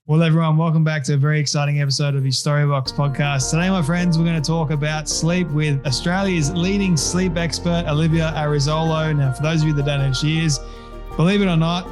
Well, everyone, welcome back to a very exciting episode of the Storybox podcast. Today, my friends, we're going to talk about sleep with Australia's leading sleep expert, Olivia Arezzolo. Now, for those of you that don't know who she is, believe it or not,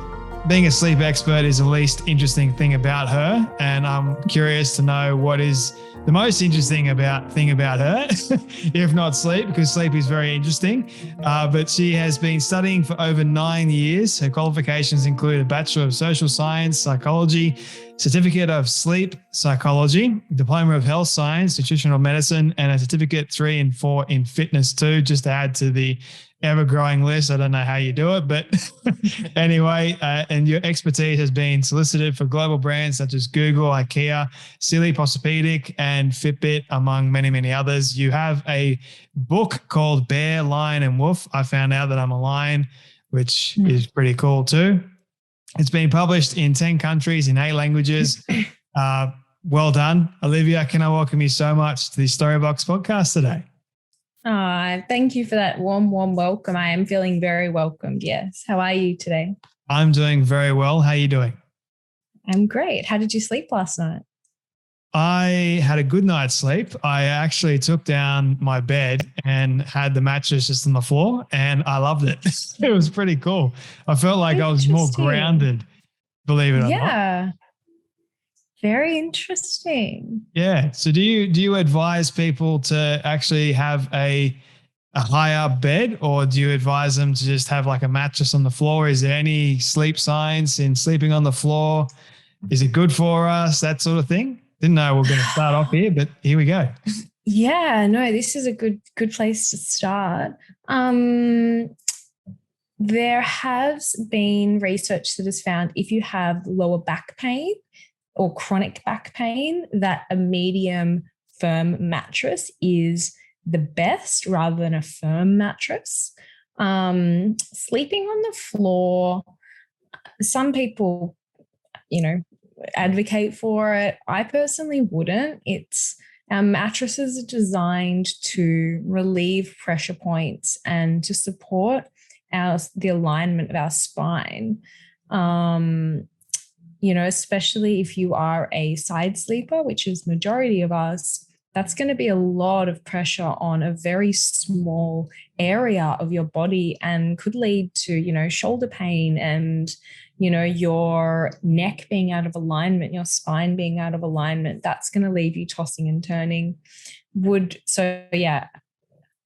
being a sleep expert is the least interesting thing about her. And I'm curious to know what is the most interesting thing about her, if not sleep, because sleep is very interesting. But she has been studying for over 9 years. Her qualifications include a Bachelor of Social Science, Psychology, Certificate of Sleep Psychology, Diploma of Health Science, Nutritional Medicine, and a Certificate 3 and 4 in Fitness too, just to add to the ever-growing list. I don't know how you do it, but anyway, and your expertise has been solicited for global brands such as Google, Ikea, Posturepedic, and Fitbit, among many, many others. You have a book called Bear, Lion, and Wolf. I found out that I'm a lion, which is pretty cool too. It's been published in 10 countries in 8 languages. Well done, Olivia. Can I welcome you so much to the Storybox podcast today? Thank you for that warm welcome. I am feeling very welcomed. Yes. How are you today? I'm doing very well. How are you doing? I'm great. How did you sleep last night? I had a good night's sleep. I actually took down my bed and had the mattress just on the floor, and I loved it. It was pretty cool. I felt like I was more grounded, believe it or not. Yeah. Very interesting. Yeah. So do you advise people to actually have a high up bed, or do you advise them to just have like a mattress on the floor? Is there any sleep science in sleeping on the floor? Is it good for us? That sort of thing? Didn't know we were going to start off here, but here we go. Yeah, no, this is a good place to start. There has been research that has found if you have lower back pain or chronic back pain, that a medium firm mattress is the best rather than a firm mattress. Sleeping on the floor, some people, advocate for it. I personally wouldn't. Our mattresses are designed to relieve pressure points and to support the alignment of our spine. Especially if you are a side sleeper, which is majority of us, that's going to be a lot of pressure on a very small area of your body and could lead to, shoulder pain and, your neck being out of alignment, your spine being out of alignment. That's going to leave you tossing and turning.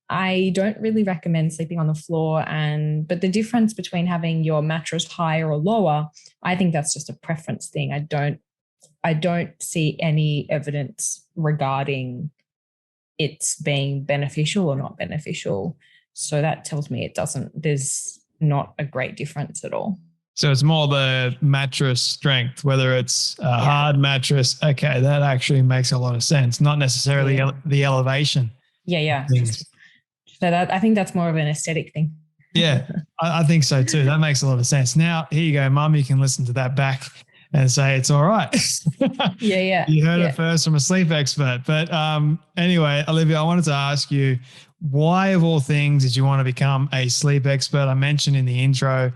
I don't really recommend sleeping on the floor, but the difference between having your mattress higher or lower, I think that's just a preference thing. I don't see any evidence regarding it's being beneficial or not beneficial. So that tells me there's not a great difference at all. So it's more the mattress strength, whether it's a hard mattress. Okay, that actually makes a lot of sense. Not necessarily the elevation. Yeah. So I think that's more of an aesthetic thing. Yeah, I think so too. That makes a lot of sense. Now, here you go, Mum. You can listen to that back and say it's all right. Yeah. You heard it first from a sleep expert. But anyway, Olivia, I wanted to ask you, why of all things did you want to become a sleep expert? I mentioned in the intro,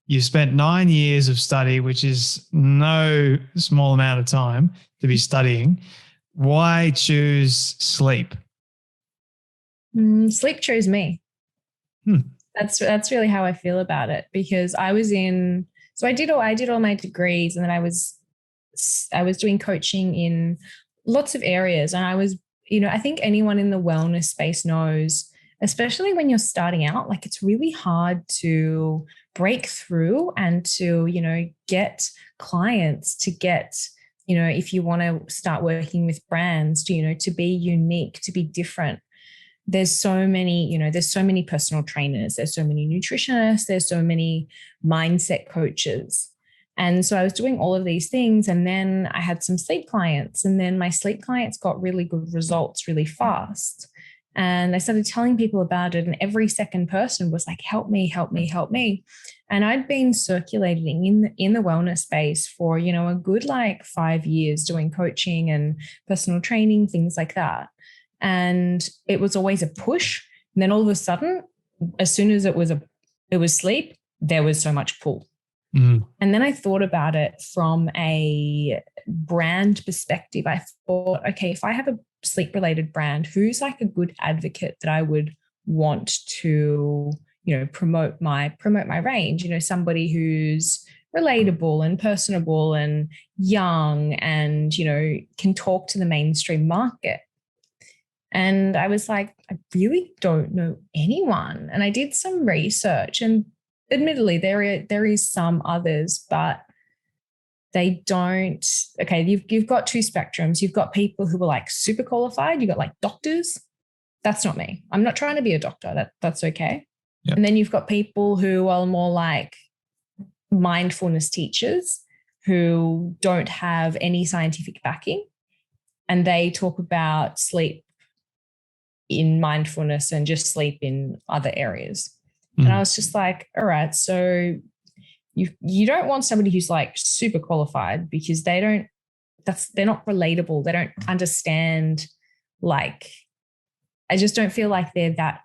you spent 9 years of study, which is no small amount of time to be studying. Why choose sleep? Sleep chose me. That's really how I feel about it, because I did all my degrees, and then I was doing coaching in lots of areas, and I think anyone in the wellness space knows, especially when you're starting out, like it's really hard to break through and to, get clients, to get, if you want to start working with brands, to be unique, to be different. There's so many personal trainers, there's so many nutritionists, there's so many mindset coaches. And so I was doing all of these things, and then I had some sleep clients, and then my sleep clients got really good results really fast. And I started telling people about it, and every second person was like, help me. And I'd been circulating in the wellness space for, a good 5 years, doing coaching and personal training, things like that. And it was always a push. And then all of a sudden, as soon as it was sleep, there was so much pull. And then I thought about it from a brand perspective. I thought, okay, if I have a sleep-related brand, who's like a good advocate that I would want to, promote my range? Somebody who's relatable and personable and young and, can talk to the mainstream market. And I was like, I really don't know anyone. And I did some research, and admittedly, there is some others, but they don't. Okay, you've got two spectrums. You've got people who are like super qualified. You've got like doctors. That's not me. I'm not trying to be a doctor. That's okay. Yep. And then you've got people who are more like mindfulness teachers who don't have any scientific backing, and they talk about sleep in mindfulness and just sleep in other areas. And I was just like, all right, so you don't want somebody who's like super qualified, because they're not relatable. They don't understand, like, I just don't feel like they're that.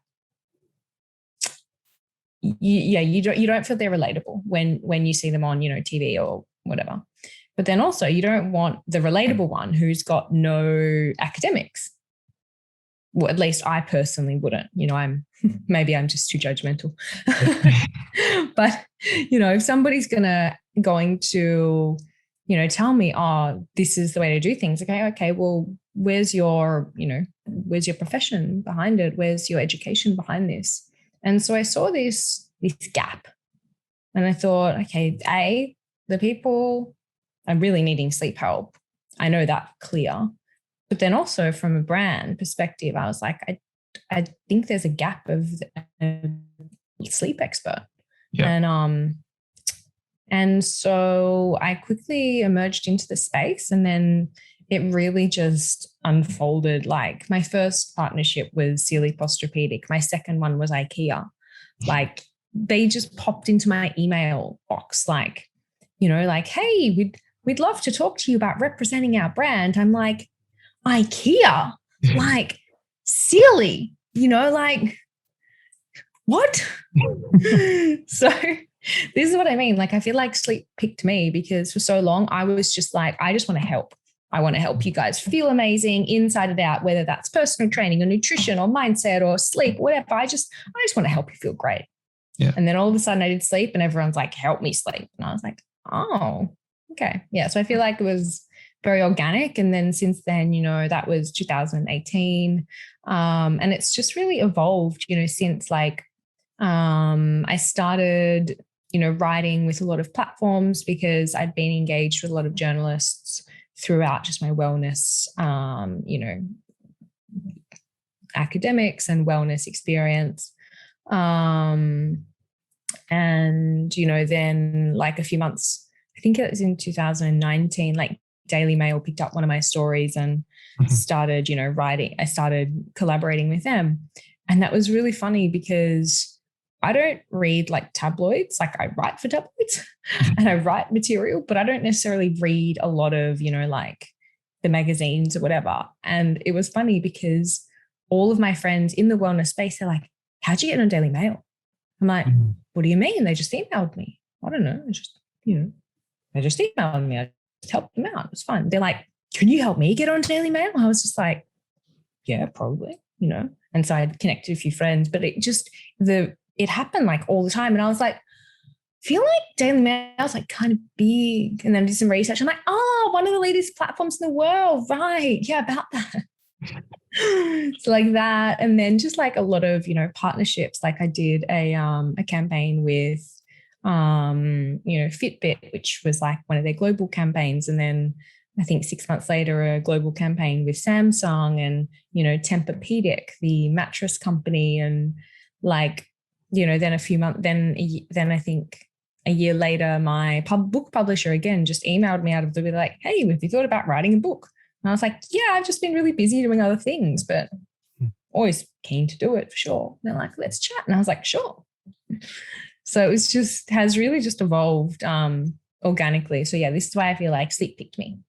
You don't feel they're relatable when you see them on, TV or whatever. But then also you don't want the relatable one who's got no academics. Well, at least I personally wouldn't. Maybe I'm just too judgmental. But if somebody's going to tell me, oh, this is the way to do things. Okay, well, where's your profession behind it? Where's your education behind this? And so I saw this gap, and I thought, okay, the people are really needing sleep help. I know that clear. But then also from a brand perspective, I was like, I think there's a gap of a sleep expert. Yeah. And so I quickly emerged into the space, and then it really just unfolded. Like, my first partnership was Sealy Posturepedic. My second one was Ikea. Like, they just popped into my email box, like, hey, we'd love to talk to you about representing our brand. I'm like, Ikea, like Sealy, like, what? So this is what I mean. Like, I feel like sleep picked me, because for so long I was just like, I just want to help. I want to help you guys feel amazing inside and out, whether that's personal training or nutrition or mindset or sleep, whatever. I just want to help you feel great. Yeah. And then all of a sudden I did sleep, and everyone's like, help me sleep. And I was like, oh, okay. Yeah. So I feel like it was very organic. And then since then, that was 2018. And it's just really evolved, since like I started, writing with a lot of platforms, because I'd been engaged with a lot of journalists throughout just my wellness, academics and wellness experience. And, then like a few months, I think it was in 2019, like Daily Mail picked up one of my stories and started, writing. I started collaborating with them. And that was really funny, because I don't read like tabloids. Like, I write for tabloids and I write material, but I don't necessarily read a lot of, like the magazines or whatever. And it was funny, because all of my friends in the wellness space, they're like, how'd you get on Daily Mail? I'm like, what do you mean? They just emailed me. I don't know. They just emailed me. I just helped them out. It was fun. They're like, can you help me get on Daily Mail? I was just like, yeah, probably, And so I connected a few friends, but it happened like all the time. And I was like, feel like Daily Mail is like kind of big. And then I did some research. I'm like, oh, one of the latest platforms in the world. Right. Yeah, about that. So like that. And then just like a lot of, partnerships. Like I did a campaign with, Fitbit, which was like one of their global campaigns. And then I think 6 months later, a global campaign with Samsung and, Tempur-Pedic, the mattress company. And like, then a few months, then I think a year later, my book publisher again just emailed me out of the blue, like, hey, have you thought about writing a book? And I was like, yeah, I've just been really busy doing other things, but always keen to do it for sure. And they're like, let's chat. And I was like, sure. So it was has really just evolved organically. So yeah, this is why I feel like sleep picked me.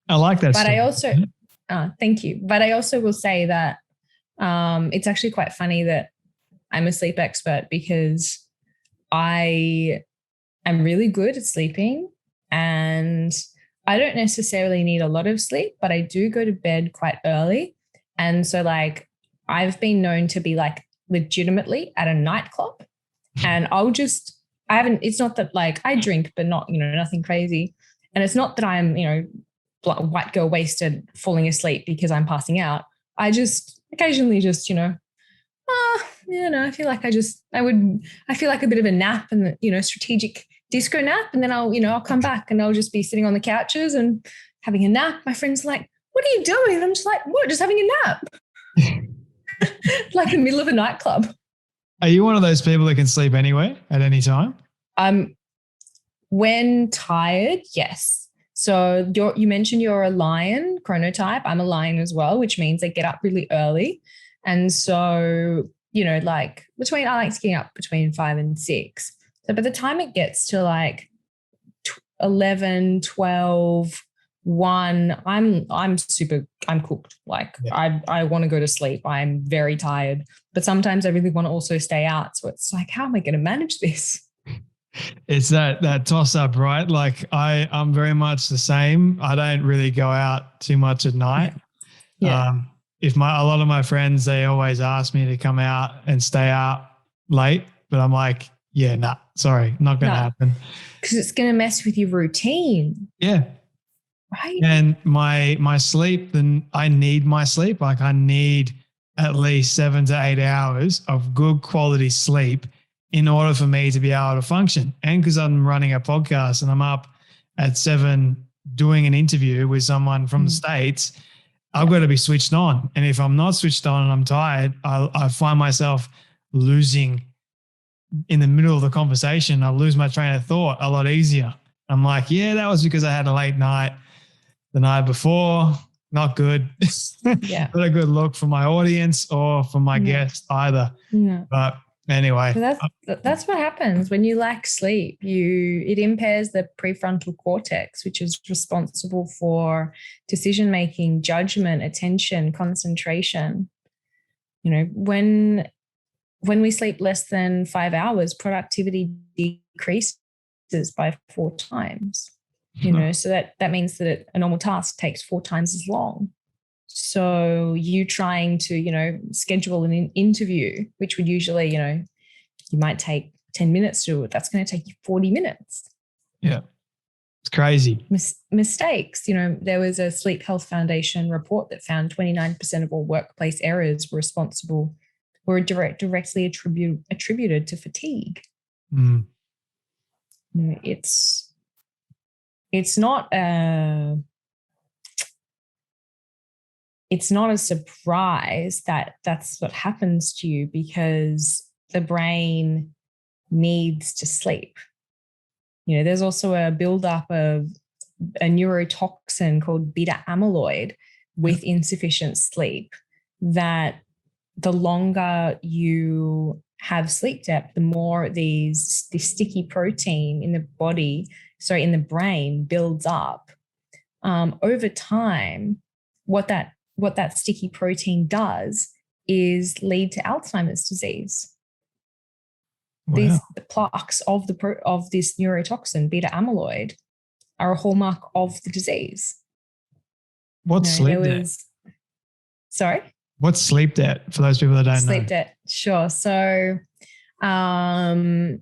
I like that. But I also, thank you. But I also will say that it's actually quite funny that I'm a sleep expert, because I I'm really good at sleeping, and I don't necessarily need a lot of sleep, but I do go to bed quite early. And so like I've been known to be like legitimately at a nightclub, and it's not that like I drink, but not, nothing crazy. And it's not that I'm, white girl wasted falling asleep because I'm passing out. I just occasionally just, I feel like I feel like a bit of a nap and, strategic disco nap. And then I'll come back and I'll just be sitting on the couches and having a nap. My friends are like, what are you doing? And I'm just like, what? Just having a nap. Like the middle of a nightclub. Are you one of those people that can sleep anywhere at any time? When tired, yes. So you mentioned you're a lion chronotype. I'm a lion as well, which means I get up really early. And so, like I like to get up between 5 and 6. So by the time it gets to like 11, 12, 1, I'm cooked. Like I want to go to sleep. I'm very tired, but sometimes I really want to also stay out. So it's like, how am I going to manage this? It's that toss up, right? Like I'm very much the same. I don't really go out too much at night. Yeah. A lot of my friends, they always ask me to come out and stay out late, but I'm like, yeah, nah, sorry, not going to happen. Because it's going to mess with your routine. Yeah. Right. And my sleep, then I need my sleep. Like I need at least 7 to 8 hours of good quality sleep in order for me to be able to function. And because I'm running a podcast and I'm up at 7 doing an interview with someone from the States, I've got to be switched on. And if I'm not switched on and I'm tired, I find myself losing in the middle of the conversation. I lose my train of thought a lot easier. I'm like, yeah, that was because I had a late night the night before. Not good. Yeah. Not a good look for my audience or for my guest either. Yeah. But anyway. That's what happens when you lack sleep. It impairs the prefrontal cortex, which is responsible for decision-making, judgment, attention, concentration. When we sleep less than 5 hours, productivity decreases by 4 times. So that means that a normal task takes 4 times as long. So you trying to, schedule an interview, which would usually, you might take 10 minutes to do it. That's going to take you 40 minutes. Yeah. It's crazy. Mistakes. There was a Sleep Health Foundation report that found 29% of all workplace errors were directly attributed to fatigue. Mm. It's not a surprise that that's what happens to you, because the brain needs to sleep. There's also a buildup of a neurotoxin called beta amyloid with insufficient sleep, that the longer you have sleep depth, the more this sticky protein in the brain builds up. Over time, what that sticky protein does is lead to Alzheimer's disease. Wow. These plaques of this neurotoxin, beta amyloid, are a hallmark of the disease. What's sleep debt? Sorry? What's sleep debt for those people that don't know? Sleep debt, sure. So everyone,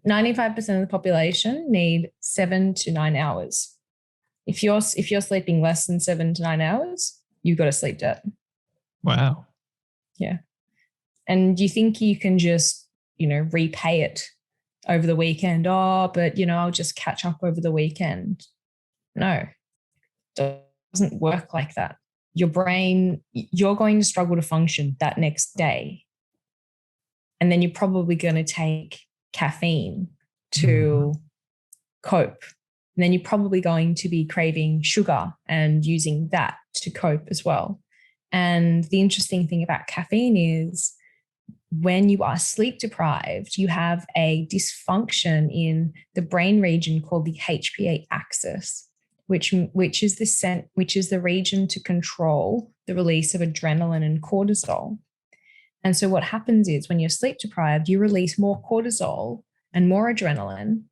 95% of the population need 7 to 9 hours. If you're sleeping less than 7 to 9 hours, you've got a sleep debt. Wow. Yeah. And you think you can just, repay it over the weekend? Oh, but, I'll just catch up over the weekend. No, it doesn't work like that. Your brain, you're going to struggle to function that next day. And then you're probably going to take caffeine to cope. And then you're probably going to be craving sugar and using that to cope as well. And the interesting thing about caffeine is when you are sleep deprived, you have a dysfunction in the brain region called the HPA axis, which is the region to control the release of adrenaline and cortisol. And so what happens is when you're sleep deprived, you release more cortisol and more adrenaline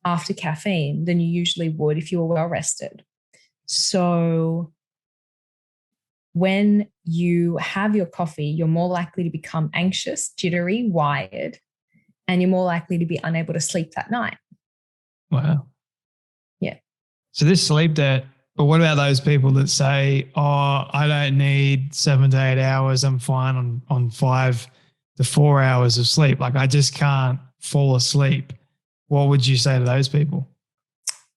after caffeine than you usually would if you were well rested. So when you have your coffee, you're more likely to become anxious, jittery, wired, and you're more likely to be unable to sleep that night. Wow. Yeah. So this sleep debt, but what about those people that say, oh, I don't need 7 to 8 hours. I'm fine on 5 to 4 hours of sleep. Like I just can't fall asleep. What would you say to those people?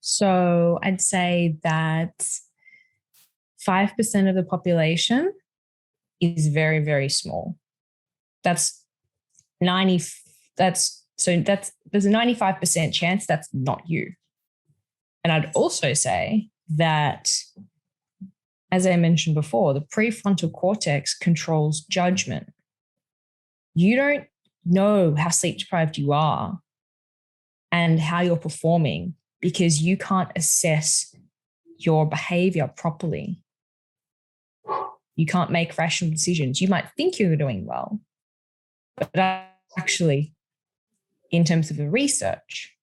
So I'd say that 5% of the population is very, very small. There's a 95% chance that's not you. And I'd also say that, as I mentioned before, the prefrontal cortex controls judgment. You don't know how sleep deprived you are and how you're performing because you can't assess your behavior properly. You can't make rational decisions. You might think you're doing well, but actually, in terms of the research,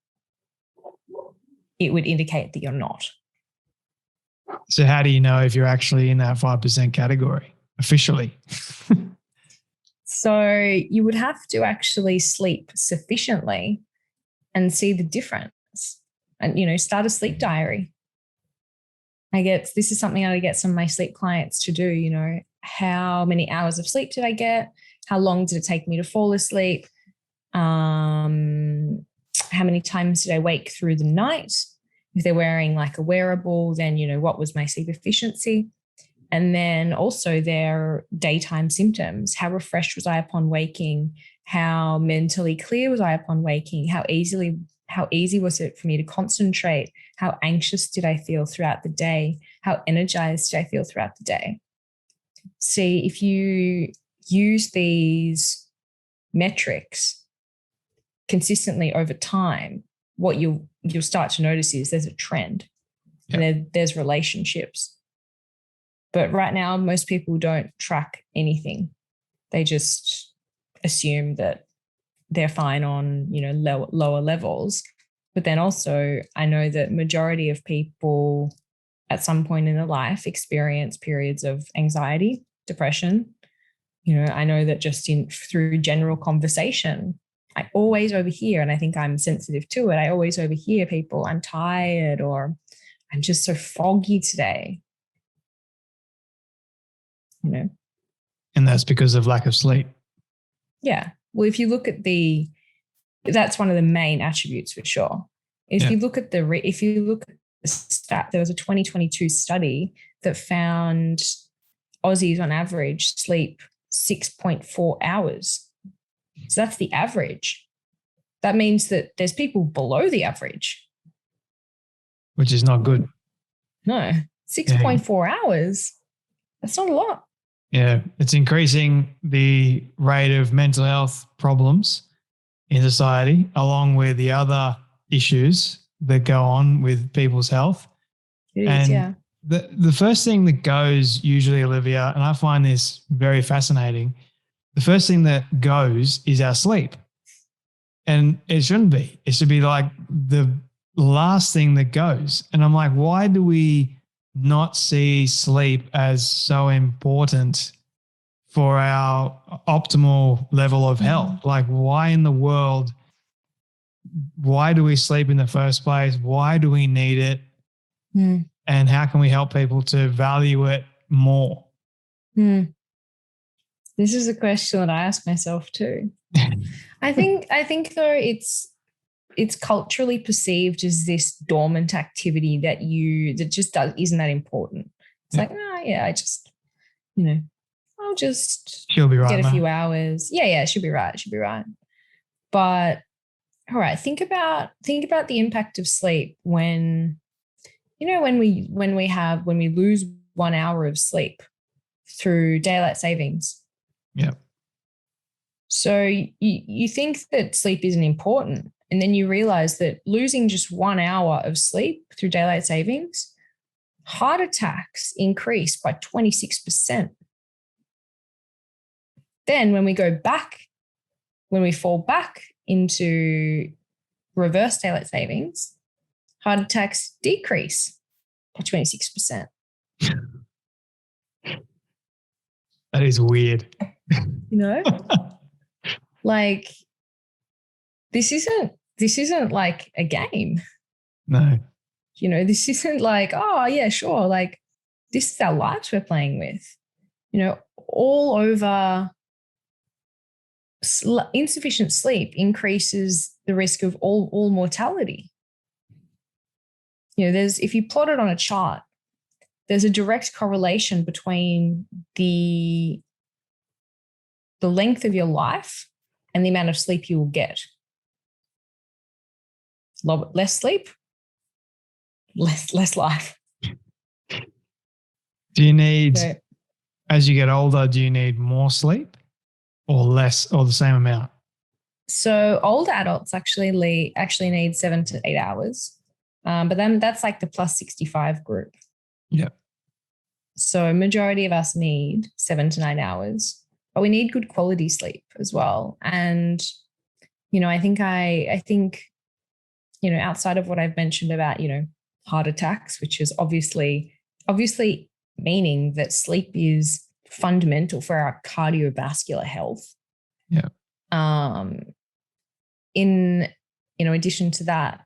it would indicate that you're not. So how do you know if you're actually in that 5% category officially? So you would have to actually sleep sufficiently and see the difference and, start a sleep diary. This is something I get some of my sleep clients to do, how many hours of sleep did I get? How long did it take me to fall asleep? How many times did I wake through the night? If they're wearing like a wearable, then, what was my sleep efficiency? And then also their daytime symptoms. How refreshed was I upon waking? How mentally clear was I upon waking? How easy was it for me to concentrate? How anxious did I feel throughout the day? How energized did I feel throughout the day? See, if you use these metrics consistently over time, what you'll start to notice is there's a trend. Yep. And there's relationships. But right now, most people don't track anything. They just assume that they're fine on, lower levels. But then also, I know that majority of people at some point in their life experience periods of anxiety, depression. I know that just through general conversation, I always overhear, and I think I'm sensitive to it, I always overhear people, I'm tired, or I'm just so foggy today. And that's because of lack of sleep. Yeah. Well, if you look at that's one of the main attributes for sure. If you look at the stat, there was a 2022 study that found Aussies on average sleep 6.4 hours. So that's the average. That means that there's people below the average. Which is not good. No, 6.4 hours. That's not a lot. Yeah, it's increasing the rate of mental health problems in society, along with the other issues that go on with people's health. It is, yeah. The first thing that goes usually, Olivia, and I find this very fascinating, the first thing that goes is our sleep. And it shouldn't be. It should be like the last thing that goes. And I'm like, why do we not see sleep as so important for our optimal level of health? Like, why in the world, why do we sleep in the first place? Why do we need it? And how can we help people to value it more? This is a question that I ask myself too. I think though it's culturally perceived as this dormant activity that just isn't that important. It's like, I just, I'll just She'll be right, get a few hours. Yeah, she'll be right. But all right, think about the impact of sleep when we lose 1 hour of sleep through daylight savings. Yeah. So you think that sleep isn't important, and then you realize that losing just 1 hour of sleep through daylight savings, heart attacks increase by 26%. Then when we fall back into reverse daylight savings, heart attacks decrease by 26%. That is weird. You know, like this isn't like a game. No. You know, this isn't like, oh yeah, sure. Like this is our lives we're playing with. You know, all over insufficient sleep increases the risk of all mortality. You know, if you plot it on a chart, there's a direct correlation between the length of your life and the amount of sleep you will get. Less sleep, less life. Do you need, as you get older, do you need more sleep or less or the same amount? So older adults actually need 7 to 8 hours. But then that's like the plus 65 group. Yeah. So majority of us need 7 to 9 hours, but we need good quality sleep as well. And, you know, I think, you know, outside of what I've mentioned about, you know, heart attacks, which is obviously meaning that sleep is fundamental for our cardiovascular health. Yeah. In, you know, addition to that,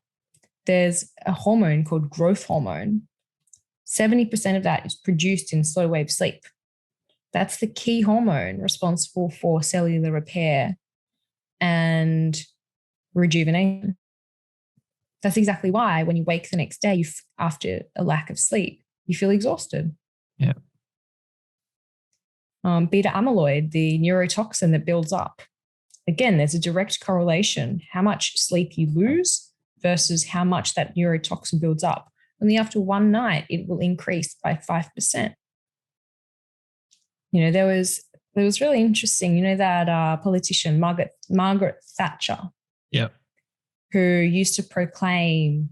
there's a hormone called growth hormone. 70% of that is produced in slow wave sleep. That's the key hormone responsible for cellular repair and rejuvenation. That's exactly why when you wake the next day, after a lack of sleep, you feel exhausted. Yeah. Beta amyloid, the neurotoxin that builds up. Again, there's a direct correlation. How much sleep you lose versus how much that neurotoxin builds up. Only after one night, it will increase by 5%. You know, there was really interesting, you know, that politician, Margaret Thatcher. Yeah. Who used to proclaim,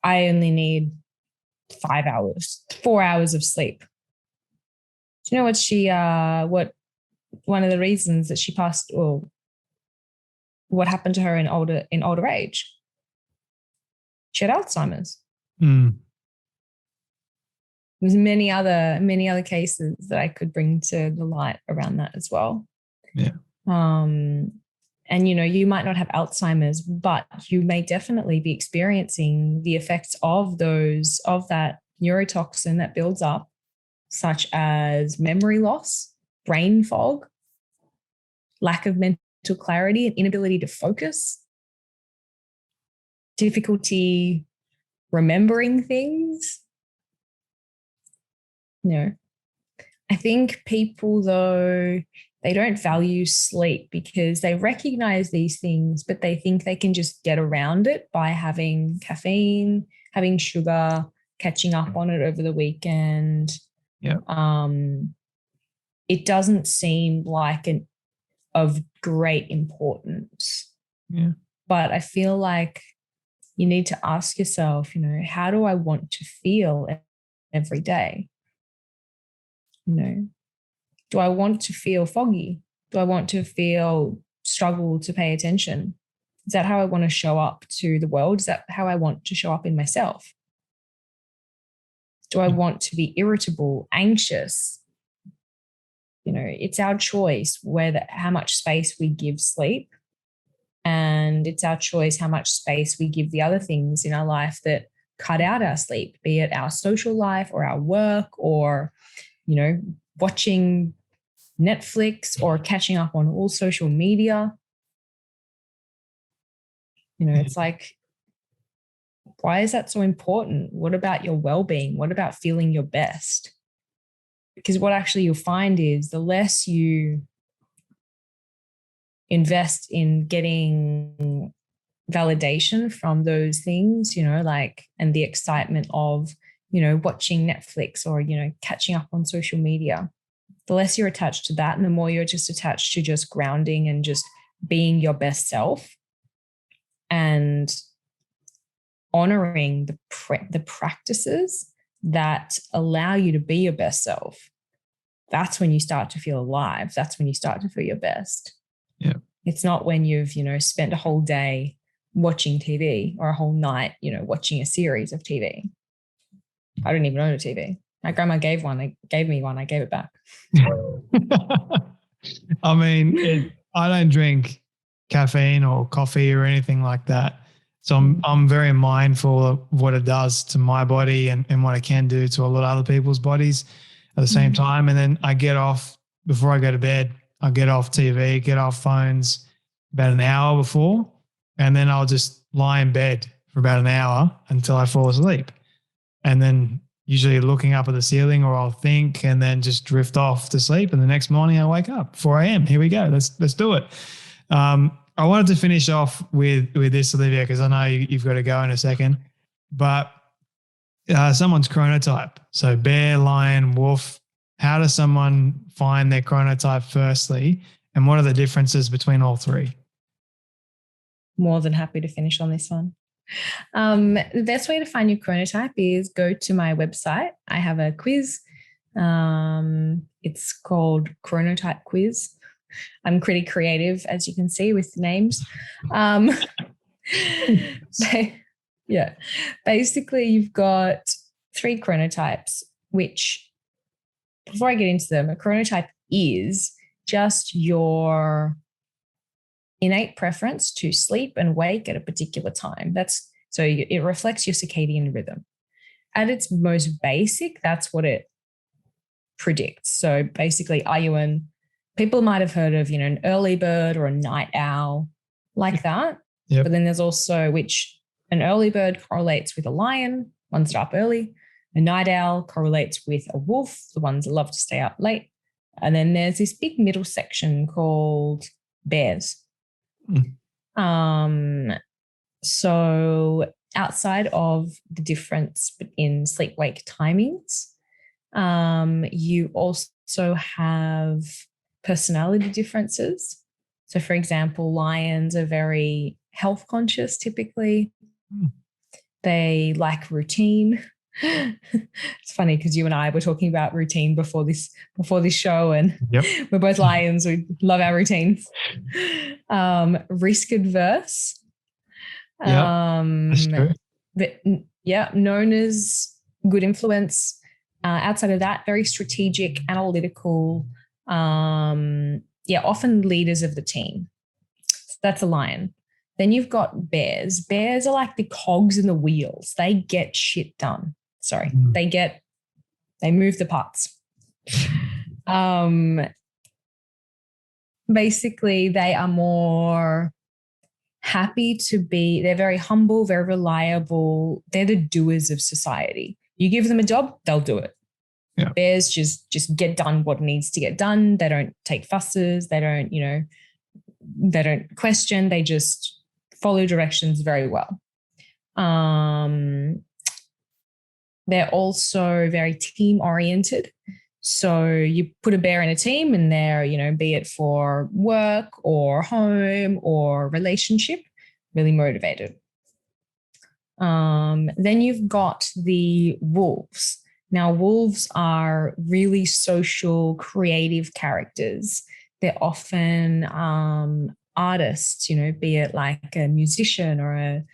I only need 4 hours of sleep. Do you know what one of the reasons that she passed, or what happened to her in older age? She had Alzheimer's. There's many other cases that I could bring to the light around that as well. Yeah. And, you know, you might not have Alzheimer's, but you may definitely be experiencing the effects of that neurotoxin that builds up, such as memory loss, brain fog, lack of mental clarity and inability to focus, difficulty remembering things. You know, I think people, though, they don't value sleep because they recognize these things, but they think they can just get around it by having caffeine, having sugar, catching up on it over the weekend. Yeah. It doesn't seem like of great importance. Yeah. But I feel like you need to ask yourself, you know, how do I want to feel every day? You know, do I want to feel foggy? Do I want to feel struggle to pay attention? Is that how I want to show up to the world? Is that how I want to show up in myself? Do I want to be irritable, anxious? You know, it's our choice how much space we give sleep. And it's our choice how much space we give the other things in our life that cut out our sleep, be it our social life or our work or, you know, watching Netflix or catching up on all social media. You know, it's like, why is that so important? What about your well-being? What about feeling your best? Because what actually you'll find is the less you invest in getting validation from those things, you know, like, and the excitement of, you know, watching Netflix or, you know, catching up on social media, the less you're attached to that and the more you're just attached to just grounding and just being your best self and honoring the practices that allow you to be your best self. That's when you start to feel alive. That's when you start to feel your best. Yeah. It's not when you've, you know, spent a whole day watching TV or a whole night, watching a series of TV. I don't even own a TV. My grandma gave me one. I gave it back. I mean, I don't drink caffeine or coffee or anything like that. So I'm very mindful of what it does to my body and what it can do to a lot of other people's bodies at the same time. And then I get off before I go to bed. I get off TV, get off phones about an hour before, and then I'll just lie in bed for about an hour until I fall asleep. And then usually looking up at the ceiling, or I'll think and then just drift off to sleep. And the next morning I wake up, 4 a.m. Here we go. Let's do it. I wanted to finish off with this, Olivia, because I know you've got to go in a second, but someone's chronotype. So bear, lion, wolf. How does someone find their chronotype firstly? And what are the differences between all three? More than happy to finish on this one. The best way to find your chronotype is go to my website. I have a quiz. It's called Chronotype Quiz. I'm pretty creative, as you can see, with the names. Yeah, basically you've got 3 chronotypes, which, before I get into them, a chronotype is just your innate preference to sleep and wake at a particular time. It reflects your circadian rhythm. At its most basic, that's what it predicts. So basically, people might have heard of, an early bird or a night owl, like that. Yep. But then there's also which an early bird correlates with a lion, ones that are up early. A night owl correlates with a wolf, the ones that love to stay up late. And then there's this big middle section called bears. So outside of the difference in sleep-wake timings, you also have personality differences. So, for example, lions are very health conscious typically. They like routine. It's funny because you and I were talking about routine before this show, and yep. We're both lions. We love our routines. Risk adverse. That's true. Known as good influence. Outside of that, very strategic, analytical. Often leaders of the team. So that's a lion. Then you've got bears. Bears are like the cogs in the wheels. They get shit done. They move the parts. Basically, they are more happy they're very humble, very reliable. They're the doers of society. You give them a job, they'll do it. Yeah. Bears just get done what needs to get done. They don't take fusses. They don't, they don't question. They just follow directions very well. They're also very team oriented. So you put a bear in a team and they're, be it for work or home or relationship, really motivated. Then you've got the wolves. Now, wolves are really social, creative characters. They're often artists, be it like a musician or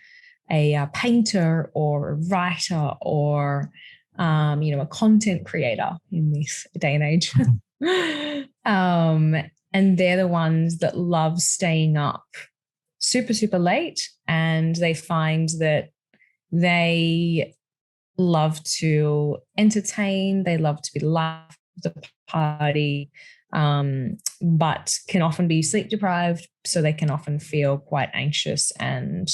a painter or a writer or, a content creator in this day and age. And they're the ones that love staying up super, super late, and they find that they love to entertain, they love to be the life of the party, but can often be sleep deprived, so they can often feel quite anxious and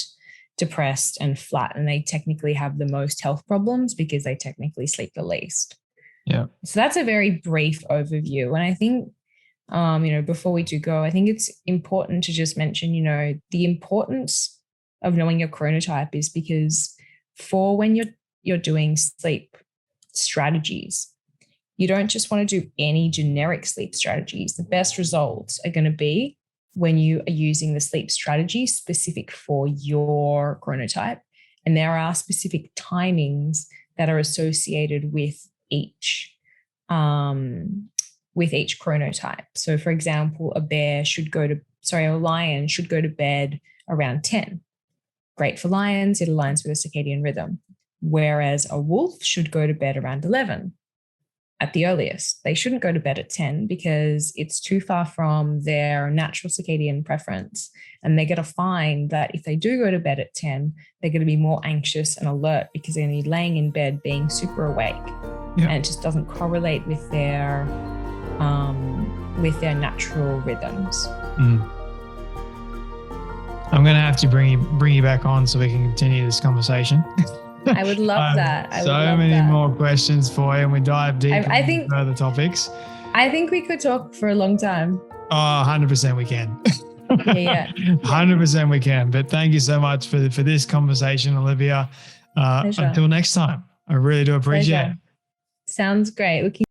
depressed and flat, and they technically have the most health problems because they technically sleep the least. Yeah. So that's a very brief overview. And I think, before we do go, I think it's important to just mention, the importance of knowing your chronotype is because for when you're doing sleep strategies, you don't just want to do any generic sleep strategies. The best results are going to be when you are using the sleep strategy specific for your chronotype. And there are specific timings that are associated with each chronotype. So for example, a lion should go to bed around 10. Great for lions, it aligns with a circadian rhythm. Whereas a wolf should go to bed around 11 at the earliest. They shouldn't go to bed at 10 because it's too far from their natural circadian preference. And they're going to find that if they do go to bed at 10, they're going to be more anxious and alert because they're going to be laying in bed being super awake. Yeah. And it just doesn't correlate with their natural rhythms. I'm going to have to bring you back on so we can continue this conversation. I would love that. So many more questions for you, and we dive deep into further topics. I think we could talk for a long time. Oh, 100% we can. Yeah. 100% we can. But thank you so much for this conversation, Olivia. Until next time, I really do appreciate it. Sounds great.